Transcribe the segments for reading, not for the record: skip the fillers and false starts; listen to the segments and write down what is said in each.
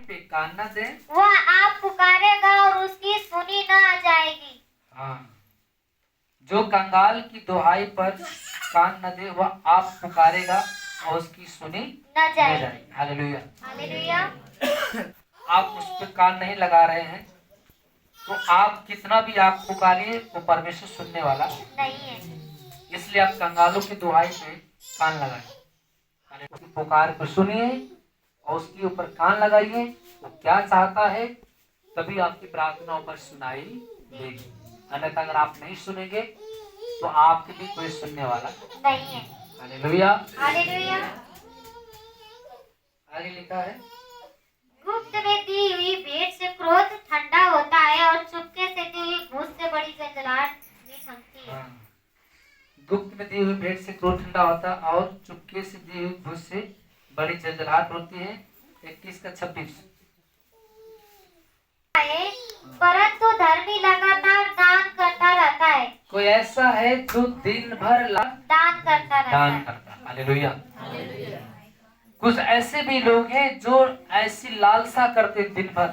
पे कान न दे, वह आप पुकारेगा और उसकी सुनी न जाएगी। हाँ, जो कंगाल की दुहाई पर कान न दे वह आप पुकारेगा और उसकी सुनी न न जाएगी। जाएगी। हालेलुया। हालेलुया। आप उस पर कान नहीं लगा रहे हैं तो आप कितना भी आप पुकारिए वो परमेश्वर सुनने वाला नहीं है। इसलिए आप कंगालों की दुहाई पे कान लगाइए, उसकी पुकार को सुनिए और उसके ऊपर कान लगाइए। वो क्या चाहता है तभी आपकी प्रार्थना ऊपर सुनाई देगी, अन्यथा अगर आप नहीं सुनेंगे तो आपके भी कोई सुनने वाला नहीं है। हालेलुया। हालेलुया। आगे लिखा है, गुप्त में दी हुई भेंट से क्रोध ठंडा होता है और चुपके से दी हुई घूस से बड़ी जंजलाहट भी थमती है। हाँ, गुप्त में दी हुई भेंट से क्रोध ठंडा होता है और चुपके से दी हुई घूस से बड़ी जंजलाहट होती है। 21 का 26। परंतु धर्मी लगातार दान करता रहता है। कोई ऐसा है जो दिन भर दान करता रहता दान है। करता है। हालेलुया। कुछ ऐसे भी लोग हैं जो ऐसी लालसा करते दिन भर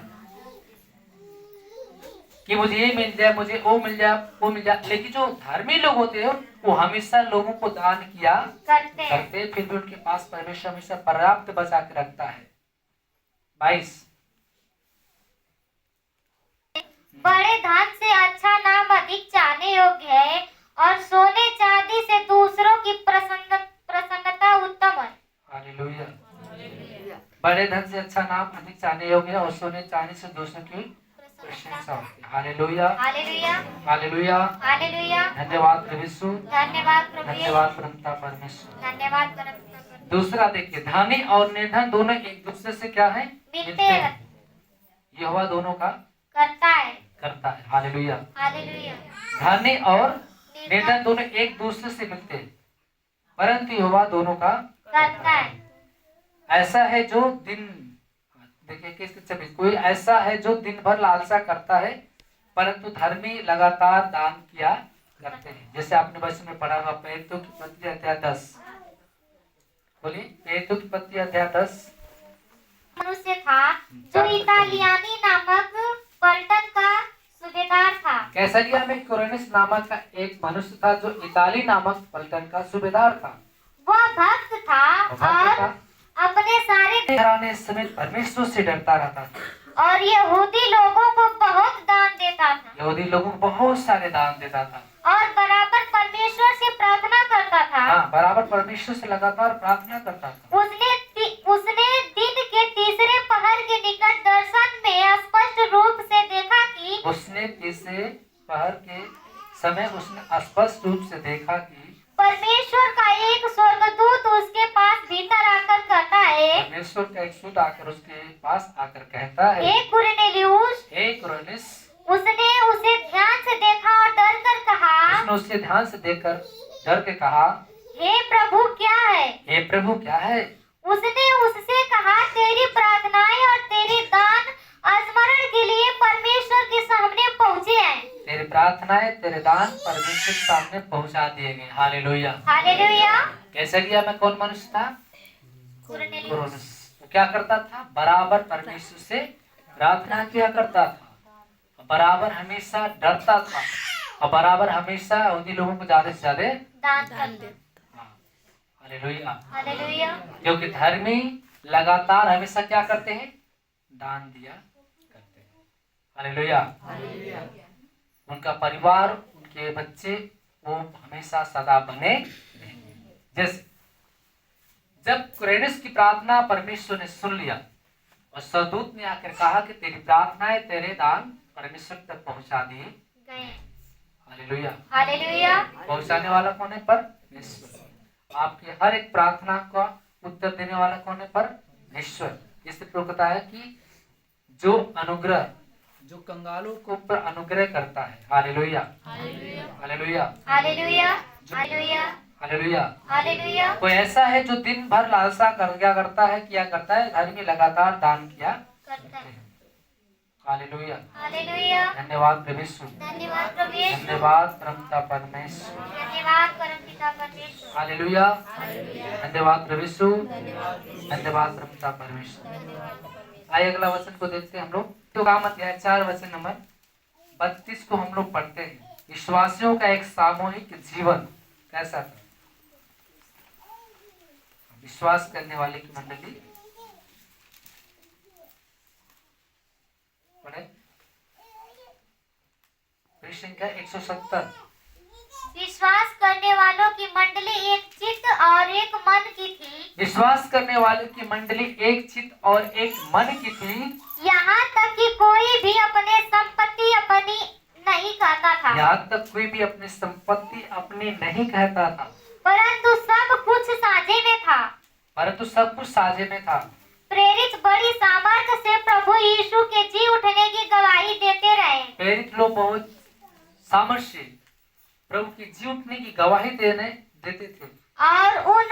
कि मुझे ये मिल जाए, मुझे वो मिल जाए, वो मिल जाए, लेकिन जो धर्मी लोग होते हैं वो हमेशा लोगों को दान किया करते, फिर भी उनके पास परमेश्वर हमेशा पर्याप्त बचा के रखता है। 22। बड़े धन से अच्छा नाम अधिक चाहने योग्य है और सोने चांदी से दूसरों की प्रसन्नता उत्तम है। हालेलुया। बड़े धन से अच्छा नाम अधिक चाहने योग्य है और सोने चांदी से दूसरों की प्रशंसा होती है। हालेलुया। हालेलुया। हालेलुया। हालेलुया। धन्यवाद प्रभु यीशु, धन्यवाद प्रभु यीशु, धन्यवाद परमपिता परमेश्वर। धन्यवाद परम। दूसरा देखिए, धनी और निर्धन दोनों एक दूसरे से क्या है, मिलते हैं। यहोवा दोनों का करता है। हालेलुया। हालेलुया। धनी और निर्धन दोनों एक दूसरे से मिलते हैं परंतु यहोवा दोनों का करता है। ऐसा है जो दिन, देखिए किसके 26, कोई ऐसा है जो दिन भर लालसा करता है परंतु धर्मी लगातार दान किया करते हैं। जैसे आपने वचन में पढ़ा हुआ प्रेरितों की पत्री अध्याय 10, बोलिए प्रेरितों की पत्री अध्याय 10। मनुष्य था जो इतालियानी नामक पलटन का सूबेदार था। कैसरिया में कुरेनिस नामक का एक मनुष्य था जो इताली नामक पलटन का सूबेदार था। वह भक्त था और अपने सारे घराने समेत परमेश्वर से डरता रहता था और यहूदी लोगों को बहुत दान देता था। यहूदी लोगों को बहुत सारे दान देता था और बराबर परमेश्वर से प्रार्थना करता था। हाँ, बराबर परमेश्वर से लगातार प्रार्थना करता था। उसने दिन के तीसरे पहर के निकट दर्शन में स्पष्ट रूप से देखा कि उसने तीसरे पहर के समय उसने स्पष्ट रूप से देखा कि परमेश्वर का एक स्वर्गदूत उसके पास भीतर आकर कहता है, परमेश्वर का एक दूत आकर उसके पास आकर कहता है, हे कुरनेलियुस, हे कुरनेलियुस। उसने उसे ध्यान से देखा और डर कर कहा, उसने उसे ध्यान से देखकर डर के कहा, हे प्रभु क्या है? हे प्रभु क्या है? उसने उससे कहा, तेरी प्रार्थनाएं और तेरे दान स्मरण के लिए परमेश्वर के सामने पहुँचे हैं। तेरी प्रार्थनाएं तेरे दान परमेश्वर के सामने पहुंचा दिए गए। हालेलुया। हालेलुया। कैसरिया में कौन मनुष्य था? कुरनेलियुस। वो क्या करता था? बराबर परमेश्वर से प्रार्थना किया करता था, बराबर हमेशा डरता था और बराबर हमेशा उन्हीं लोगों को ज्यादा से ज्यादा दान देता। हालेलुया। हालेलुया। क्योंकि धर्मी लगातार हमेशा क्या करते हैं? दान दिया करते हैं। हालेलुया। उनका परिवार, उनके बच्चे वो हमेशा सदा बने रहेंगे। जैसे जब कुरेनिस की प्रार्थना परमेश्वर ने सुन लिया और सरदूत ने आकर कहा कि तेरी प्रार्थनाएं तेरे दान परमेश्वर तक पहुंचा दिए गए। हालेलुया। हालेलुया। पहुंचाने वाला कौन है? परमेश्वर। आपकी हर एक प्रार्थना का उत्तर देने वाला कौन है? परमेश्वर। इससे प्रकट है कि जो अनुग्रह, जो कंगालों को ऊपर अनुग्रह करता है। Hallelujah. Hallelujah. Hallelujah. Hallelujah. Hallelujah. Hallelujah. कोई ऐसा है जो दिन भर लालसा किया करता है, धर्मी लगातार दान किया करते हैं। हालेलुया। हालेलुया। धन्यवाद प्रभु यीशु, धन्यवाद प्रभु यीशु, धन्यवाद परमपिता परमेश्वर। धन्यवाद परमपिता परमेश्वर। हालेलुया। धन्यवाद प्रभु यीशु, धन्यवाद परमपिता परमेश्वर। आइए अगला वचन को देखते हैं हम लोग। तो काम अध्याय 4 वचन नंबर 32 को हम लोग पढ़ते हैं। विश्वासियों का एक सामूहिक जीवन कैसा था? विश्वास करने वाले की मंडली पढ़े। संख्या 170। विश्वास करने वालों की मंडली एक चित्त और एक मन की थी। विश्वास करने वालों की मंडली एक चित्त और एक मन की थी। यहाँ तक कि कोई भी अपने संपत्ति अपनी नहीं कहता था, यहाँ तक कोई भी अपनी संपत्ति अपनी नहीं कहता था, परंतु सब कुछ साझे में था। परंतु सब कुछ साझे में था। प्रेरित बड़ी सामर्थ्य से प्रभु यीशु के जी उठने की गवाही देते रहे। प्रेरित लोग बहुत सामर्थ्य से प्रभु की जी उठने की गवाही देते थे, और उन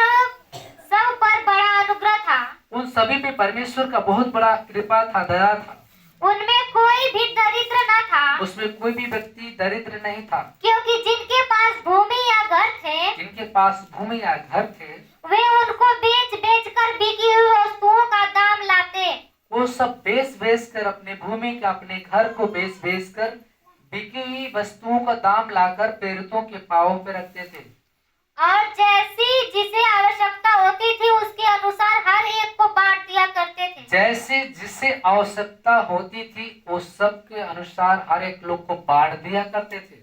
सब पर बड़ा अनुग्रह था। उन सभी पे परमेश्वर का बहुत बड़ा कृपा था, दया था। उनमें कोई भी दरिद्र न था, उसमें कोई भी व्यक्ति दरिद्र नहीं था, क्योंकि जिनके पास भूमि या घर थे, जिनके पास भूमि या घर थे, वे उनको बेच बेच कर बिकी हुई वस्तुओं का दाम लाते। वो सब बेच कर अपने भूमि का, अपने घर को बेच कर बिकी हुई वस्तुओं का दाम लाकर प्रेरितों के पांवों पे रखते थे, और जैसी जिसे आवश्यकता होती थी उसके अनुसार हर एक को बांट दिया करते थे। जैसे जिसे आवश्यकता होती थी उस सब के अनुसार हर एक लोग को बांट दिया करते थे।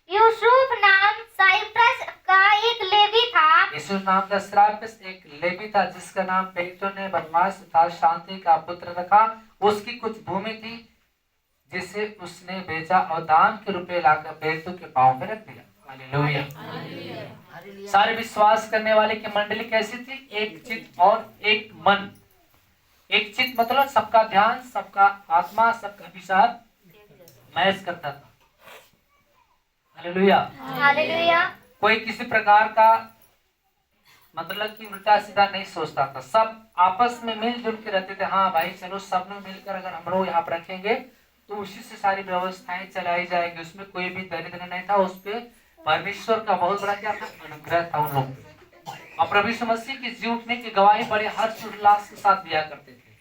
यूसुफ नाम साइप्रस का एक लेवी था। यूसुफ नाम का साइप्रस एक लेवी था, जिसका नाम प्रेरितों ने बदमाश तथा शांति का पुत्र रखा। उसकी कुछ भूमि थी जिसे उसने बेचा और दान के रुपए लाकर प्रेरितों के पांव में रख दिया। हालेलुया। सारे विश्वास करने वाले की मंडली कैसी थी? एक चित्त और एक मन। एक चित्त मतलब सबका ध्यान, सबका आत्मा, सबका विचार मैच करता था। हालेलुया। हालेलुया। कोई किसी प्रकार का मतलब कि उल्टा सीधा नहीं सोचता था, सब आपस में मिलजुल के रहते थे। हाँ भाई चलो सब लोग मिलकर अगर हम लोग यहाँ पर रखेंगे तो उसी से सारी व्यवस्थाएं चलाई जाएगी। उसमें कोई भी दरिद्र नहीं था, उस पे परमेश्वर का बहुत बड़ा क्या था? अनुग्रह था उन लोग पे। और प्रभु यीशु मसीह की जी उठने की गवाही बड़े हर्ष उल्लास के साथ दिया करते थे।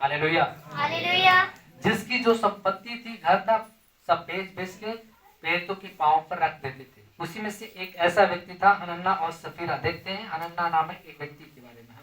हालेलुया। हालेलुया। जिसकी जो संपत्ति थी, घर था, सब बेच के प्रेरितों के पांव पर रख देते थे। उसी में से एक ऐसा व्यक्ति था हनन्याह और सफीरा। देखते हैं हनन्याह नामक एक व्यक्ति के बारे में।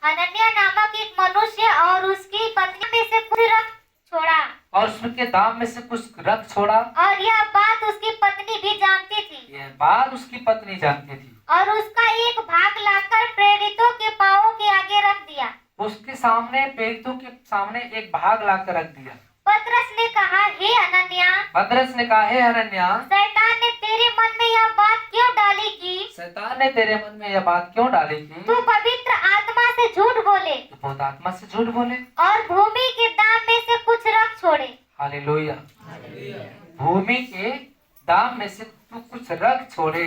हनन्याह नामक एक मनुष्य और उसकी पत्नी में से कुछ रख छोड़ा, और उसके दाम में से कुछ रख छोड़ा, और यह बात उसकी पत्नी भी जानती थी। यह बात उसकी पत्नी जानती थी, और उसका एक भाग लाकर प्रेरितों के पांवों के आगे रख दिया। उसके सामने, प्रेरितों के सामने एक भाग लाकर रख दिया। पतरस ने कहा, हे हनन्याह, पतरस ने कहा, हे हनन्याह, शैतान ने तेरे मन में यह बात क्यों डाली कि शैतान ने तेरे मन में यह बात क्यों डाली कि तू पवित्र आत्मा से झूठ बोले तू बहुत आत्मा से झूठ बोले और भूमि के दाम में से कुछ रख छोड़े। हालेलुया। भूमि के दाम में से तू कुछ रख छोड़े।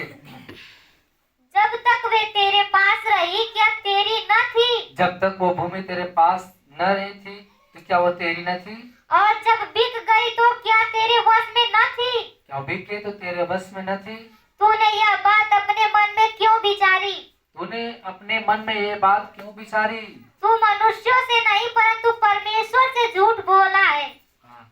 जब तक वे तेरे पास रही क्या तेरी न थी? जब तक वो भूमि तेरे पास न रही थी तो क्या वो तेरी न थी? और जब बिक गई तो क्या तेरे वश में न थी? क्या बिक गई तो तेरे बस में न थी? तूने यह बात अपने मन में क्यों विचारी? तूने अपने मन में ये बात क्यों विचारी? तू मनुष्यों से नहीं परंतु परमेश्वर से झूठ बोला है।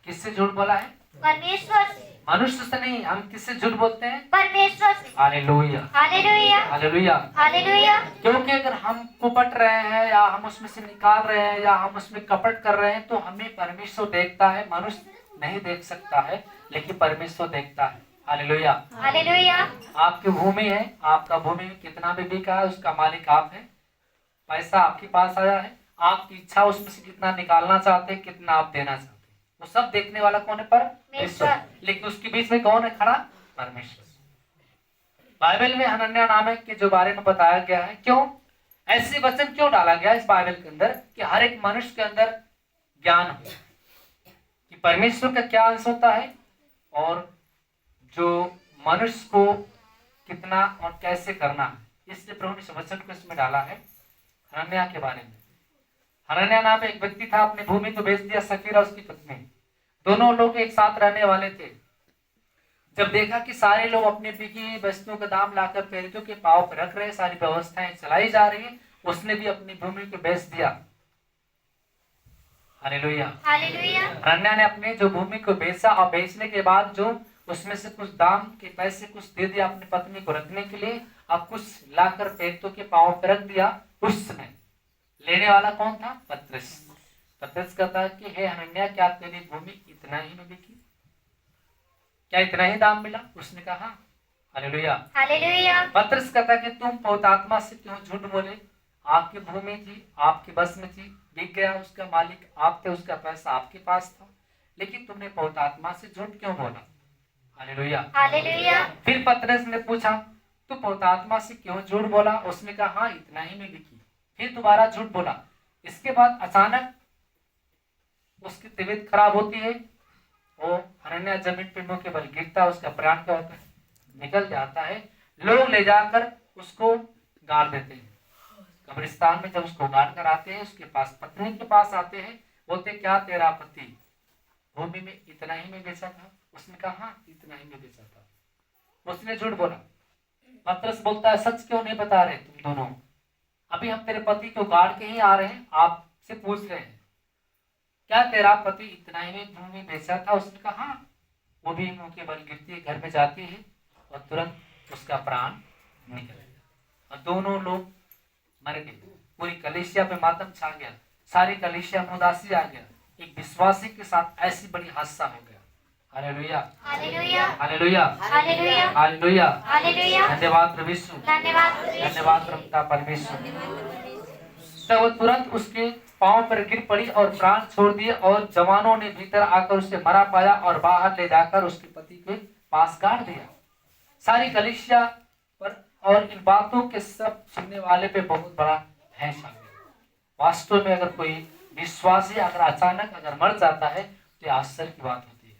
किससे झूठ बोला है? परमेश्वर से। मनुष्य से नहीं। हम किससे झूठ बोलते हैं? परमेश्वर से। हालेलुया। हालेलुया। हालेलुया। हालेलुया। क्योंकि अगर हम कुपट रहे हैं या हम उसमें से निकाल रहे हैं या हम उसमें कपट कर रहे हैं तो हमें परमेश्वर देखता है, मनुष्य नहीं देख सकता है, लेकिन परमेश्वर देखता है। हालेलुया। हालेलुया। आपकी भूमि है, आपका भूमि कितना भी बिका है उसका मालिक आप है। पैसा आपके पास आया है, आपकी इच्छा उसमें से कितना निकालना चाहते हैं, कितना आप देना चाहते हैं, वो सब देखने वाला कौन है? परमेश्वर। लेकिन उसके बीच में कौन है खड़ा? परमेश्वर। बाइबल में हनन्याह नामक के जो बारे में बताया गया है, क्यों ऐसे वचन क्यों डाला गया इस बाइबल के अंदर कि हर एक मनुष्य के अंदर ज्ञान हो कि परमेश्वर का क्या अंश होता है और जो मनुष्य को कितना और कैसे करना है। इसलिए प्रभु ने इस वचन को इसमें डाला है हनन्याह के बारे में। हनन्याह नाम एक व्यक्ति था, अपनी भूमि को बेच दिया। सफीरा उसकी पत्नी, दोनों लोग एक साथ रहने वाले थे। जब देखा कि सारे लोग अपने बिकी वस्तुओं का दाम लाकर प्रेरितों के पांव पर रख रहे, सारी व्यवस्थाएं चलाई जा रही है, उसने भी अपनी भूमि को बेच दिया। हालेलुया। हालेलुया। हनन्याह ने अपनी जो भूमि को बेचा और बेचने के बाद जो उसमें से कुछ दाम के पैसे कुछ दे दिया अपनी पत्नी को रखने के लिए, और कुछ लाकर पेटों के पांव पर रख दिया। उस समय लेने वाला कौन था? पतरस। पतरस कहता है कि हे हनन्याह, क्या तेरी भूमि इतना ही में बिकी? क्या इतना ही दाम मिला? उसने कहा हाँ। हालेलुया। हालेलुया। पतरस कहता है कि तुम पवित्र आत्मा से क्यों झूठ बोले? आपकी भूमि थी, आपके बस में थी, बिक गया, उसका मालिक आप थे, उसका पैसा आपके पास था, लेकिन तुमने पवित्र आत्मा से झूठ क्यों बोला? हालेलुया। हालेलुया। फिर पतरस ने पूछा, तू पवित्र आत्मा से क्यों झूठ बोला? उसने कहा हाँ, इतना ही में बिकी। फिर दोबारा झूठ बोला। इसके बाद अचानक उसकी तबीयत खराब होती है, वो हनन्याह जमीन पे मुंह के बल गिरता है, उसका प्राण क्या होता है? निकल जाता है। लोग ले जाकर उसको गाड़ देते हैं कब्रिस्तान में। जब उसको गाड़ कर आते हैं, उसके पास पत्नी के पास आते हैं, बोलते क्या तेरा पति भूमि में इतना ही में बेचा था? उसने कहा हाँ, इतना ही में बेचा था। उसने झूठ बोला। पतरस बोलता है सच क्यों नहीं बता रहे तुम दोनों? अभी हम तेरे पति को गाड़ के ही आ रहे हैं, आपसे पूछ रहे हैं क्या तेरा पति इतना ही में भूमि बेचा था? उसने कहा हाँ। वो भी मुंह के बल गिरती है, घर में जाती है और तुरंत उसका प्राण निकल गया और दोनों लोग मर गए। पूरी कलीसिया पे मातम छा गया, सारी कलीसिया में उदासी आ गया। एक विश्वासी के साथ ऐसी बड़ी हादसा हो गया। Hallelujah. Hallelujah. Hallelujah. Hallelujah. Hallelujah. Hallelujah. धन्यवाद प्रभु यीशु। धन्यवाद प्रभु यीशु। धन्यवाद प्रभु परमेश्वर। तब वो तुरंत उसके पांव पर गिर पड़ी और प्राण छोड़ दिए, और जवानों ने भीतर आकर उसे मरा पाया और बाहर ले जाकर उसके पति के पास गाड़ दिया। सारी कलीसिया पर और इन बातों के सब सुनने वाले पे बहुत बड़ा भय छा गया। वास्तव में अगर कोई विश्वासी अगर अचानक अगर मर जाता है तो ये आश्चर्य की बात होती है,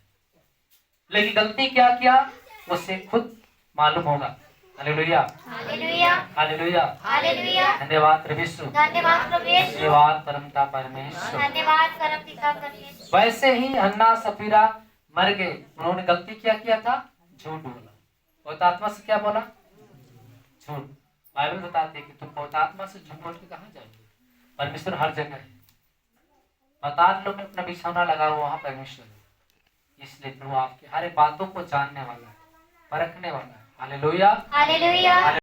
लेकिन गलती क्या किया उसे खुद मालूम होगा। हालेलुया। हालेलुया। हालेलुया। हालेलुया। धन्यवाद प्रभु यीशु। धन्यवाद प्रभु यीशु। धन्यवाद परमपिता परमेश्वर। धन्यवाद परमपिता परमेश्वर। वैसे ही हन्ना सफीरा मर गए। उन्होंने गलती क्या किया था? झूठ बोला। पवित्र आत्मा से क्या बोला? झूठ। बाइबल बताते हैं कि तुम पवित्र आत्मा से झूठ बोल के कहाँ जाओगे? परमेश्वर हर जगह है। पताल लोग में अपना बिछौना लगा हुआ वहां परमेश्वर है। इसलिए प्रभु आपकी हर एक बातों को जानने वाला है, परखने वाला है। हालेलुया। हालेलुया।